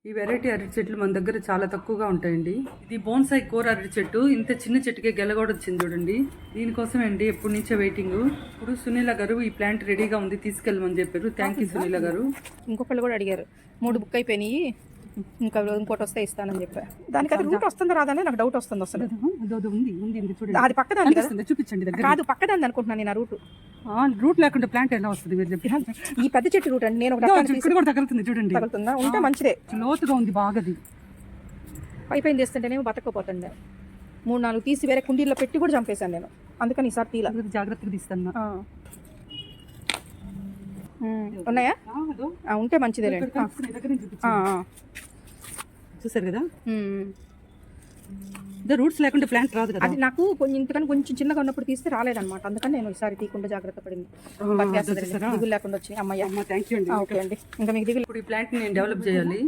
ఈ వెరైటీ అరటి చెట్లు మన దగ్గర చాలా తక్కువగా ఉంటాయండి. ఇది బోన్సాయి కూర అరటి చెట్టు. ఇంత చిన్న చెట్టుకే గెలగొడ వచ్చింది చూడండి. దీనికోసం అండి ఎప్పటి నుంచో వెయిటింగ్. ఇప్పుడు సునీల గారు ఈ ప్లాంట్ రెడీగా ఉంది, తీసుకెళ్ళమని చెప్పారు. థ్యాంక్ యూ సునీల గారు. ఇంకొకళ్ళు కూడా అడిగారు, 3 బుక్ అయిపోయినాయి, ఇంకోటి వస్తే ఇస్తానని చెప్పారు. దానికి అది రూట్ వస్తుందా రాదని నాకు డౌట్ వస్తుంది. అసలు ఉంది అది పక్కదాన్ని చూపించండి. కాదు, పక్కదాన్ని అనుకుంటున్నాను నేను. ఆ రూట్ లేకుండా ప్లాంట్ ఎలా వస్తుంది మీరు చెప్పి? ఈ పెద్ద చెట్టు రూట్ అండి. నేను కూడా తగులుతుంది చూడండి. తగులుతుందా? ఉంటే మంచిదే. లోతుగా ఉంది బాగాది. పైపైన చేస్తుంటేనేమో బతకపోతుండే. 3-4 తీసి వేరే కుండీల్లో పెట్టి కూడా చంపేశాను నేను. అందుకని ఈసారి తీలా జాగ్రత్తగా తీస్తాను. ఉన్నాయా? ఉంటే మంచిదే. చూసారు కదా, రూట్స్ లేకుండా ప్లాంట్ రాదు కదా. అది నాకు ఇంతకని కొంచెం చిన్నగా ఉన్నప్పుడు తీస్తే రాలేదన్నమాట. అందుకని నేను ఈసారి తీయకుండా జాగ్రత్త పడింది. దిగులు లేకుండా వచ్చి అమ్మయ్య. థ్యాంక్ యూ అండి. ఓకే అండి. ఇంకా మీకు దిగులు. ఇప్పుడు ఈ ప్లాంట్ నేను డెవలప్ చేయాలి.